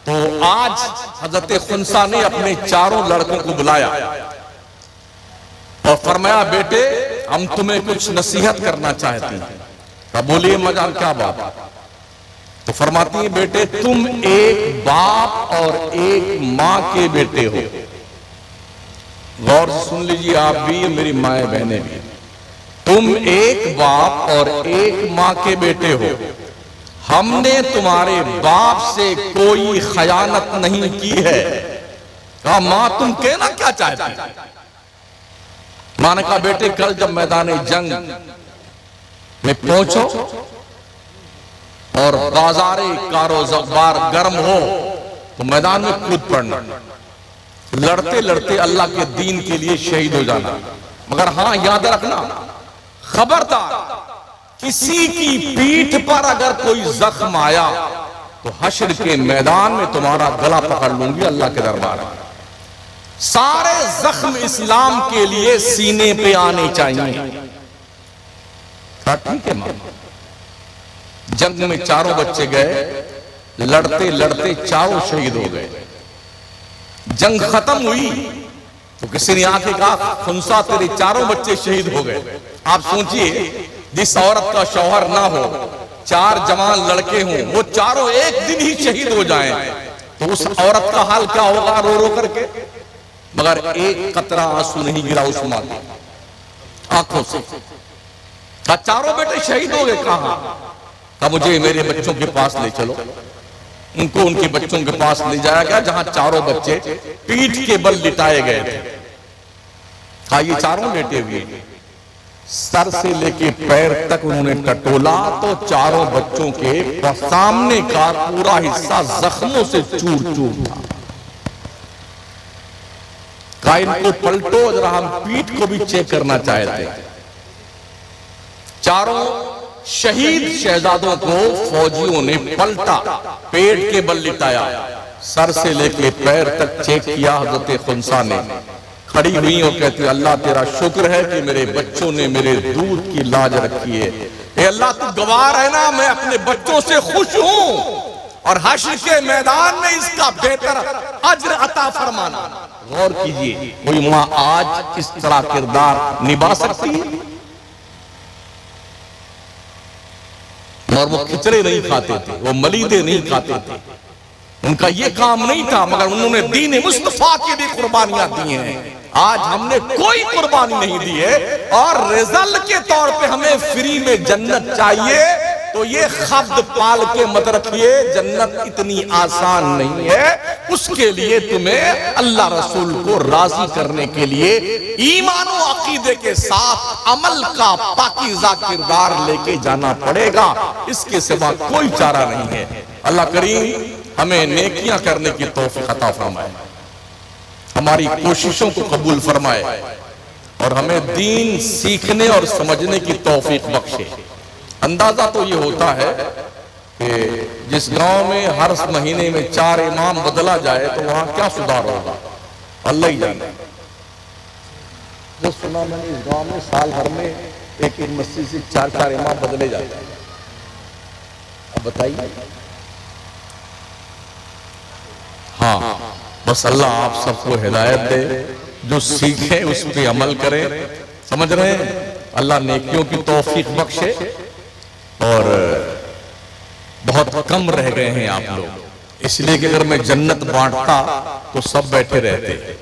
तो आज हजरत खुनसा ने अपने 4 लड़कों को बुलाया और फरमाया, बेटे हम तुम्हें कुछ नसीहत करना चाहते हैं। तो बोलिए मजाल क्या बात? तो फरमाती है, बेटे तुम एक बाप और एक माँ के बेटे हो। गौर से सुन लीजिए आप भी, मेरी माए बहनें भी। तुम एक बाप और एक माँ के बेटे हो। हमने तुम्हारे बाप से कोई खयानत नहीं की है। कहा माँ तुम कहना क्या चाहती? माँ ने कहा, बेटे कल जब मैदान जंग में पहुंचो और बाजारे कारोबार गर्म हो तो मैदान में कूद पड़ना, लड़ते लड़ते अल्लाह के दीन के लिए शहीद हो जाना। मगर हां याद रखना, खबरदार किसी की पीठ पर अगर कोई जख्म आया तो हश्र के मैदान में तुम्हारा गला पकड़ लूंगी अल्लाह के दरबार में। सारे जख्म इस्लाम के लिए सीने पे आने चाहिए। ठीक है मां। जंग में 4 बच्चे गए, लड़ते लड़ते 4 शहीद हो गए। जंग खत्म हुई तो किसी ने आके कहा, खुनसा तेरे 4 बच्चे शहीद हो गए। आप सोचिए, जिस औरत का शौहर ना हो, 4 जवान लड़के हों, वो चारों एक दिन ही शहीद हो जाएं, तो उस औरत का हाल क्या होगा रो रो करके? मगर एक कतरा आंसू नहीं गिरा उस मां की आंखों से। चारों बेटे शहीद हो गए। कहां? कहा मुझे मेरे बच्चों के पास ले चलो। उनको उनके बच्चों के पास ले जाया गया, जहां चारों बच्चे पीठ के बल लिटाए गए थे। कहा ये चारों लेटे हुए, सर से लेके पैर तक उन्होंने टटोला तो चारों बच्चों के सामने का पूरा हिस्सा जख्मों से चूर चूर था। कहा इनको पलटो, जरा हम पीठ को भी चेक करना चाहते। चारों शहीद शहजादों को फौजियों ने पलटा, पेट के बल लिटाया, सर से लेके पैर तक चेक किया। हजरत खुंसा ने खड़ी हुई और कहती अल्लाह तेरा शुक्र है कि मेरे बच्चों ने मेरे दूध की लाज रखी है। ए अल्लाह तू गवाह है ना, मैं अपने बच्चों से खुश हूं और हश्र के मैदान में इसका बेहतर अज्र अता फरमाना। गौर कीजिए, कोई मां आज इस तरह किरदार निभा सकती है? और वो खिचड़े नहीं खाते थे, वो मलीदे नहीं खाते थे, उनका ये काम नहीं था, मगर उन्होंने दीन मुस्तफा के लिए कुर्बानियां दी हैं। आज हमने कोई कुर्बानी नहीं दी है और रिजल्ट के तौर पे हमें फ्री में जन्नत चाहिए, तो ये खब्द पाल के मत रखिए, जन्नत इतनी आसान नहीं है। उसके लिए तुम्हें अल्लाह रसूल को राजी करने के लिए ईमान और अकीदे के साथ अमल का पाकीज़ा किरदार लेके जाना पड़ेगा, इसके सिवा कोई चारा नहीं है। अल्लाह करीम हमें नेकियां करने की तौफीक अता फरमाए, हमारी कोशिशों को कबूल फरमाए और हमें दीन सीखने और समझने की तौफीक बख्शे। अंदाजा तो ये होता है कि जिस गांव में हर महीने में 4 इमाम बदला जाए तो वहां क्या सुधार होगा, अल्लाह ही जाने। जो सुना मैंने इस गांव में साल भर में एक मस्जिद से 4 इमाम बदले जाते हैं। अब बताइए। हाँ, बस अल्लाह आप सबको हिदायत दे, जो सीखे उस पर अमल करे। समझ रहे हैं? अल्लाह नेकियों की तौफीक बख्शे। और बहुत कम रह गए हैं आप लोग, इसलिए कि अगर मैं जन्नत बांटता तो सब बैठे रहते।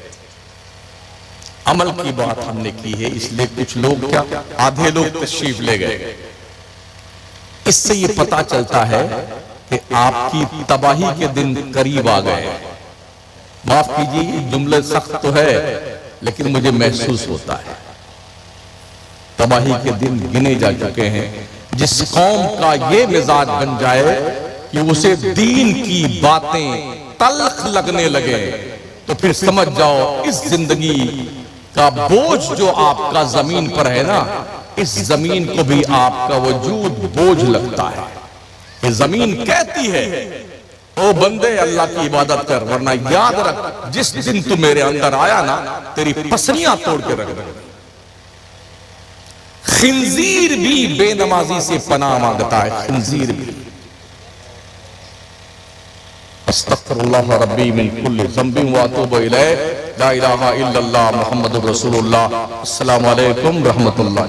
अमल की बात हमने की है, इसलिए कुछ लोग क्या, आधे लोग तशरीफ ले गए। इससे ये पता चलता है कि आपकी तबाही के दिन करीब आ गए। माफ कीजिए, जुमले सख्त तो है, लेकिन मुझे महसूस होता है तबाही के दिन गिने जा चुके हैं। जिस कौम का ये मिजाज बन जाए कि उसे दीन की बातें तल्ख लगने लगे, तो फिर समझ जाओ इस जिंदगी का बोझ जो आपका जमीन पर है ना, इस जमीन को भी आपका वजूद बोझ लगता है। ये जमीन कहती है ओ बंदे अल्लाह की इबादत कर, वरना याद रख जिस दिन तू मेरे अंदर आया ना, तेरी पसलियां तोड़ के रख दूंगा। खिंजीर भी बेनमाजी से पनाह मांगता है, खिंजीर भी। अस्तगफिरुल्लाह रब्बी मिन कुल्लि ज़ंबिन व अतूबु इलैह, ला इलाहा इल्लल्लाह मुहम्मदुर रसूलुल्लाह। अस्सलामु अलैकुम रहमतुल्लाह।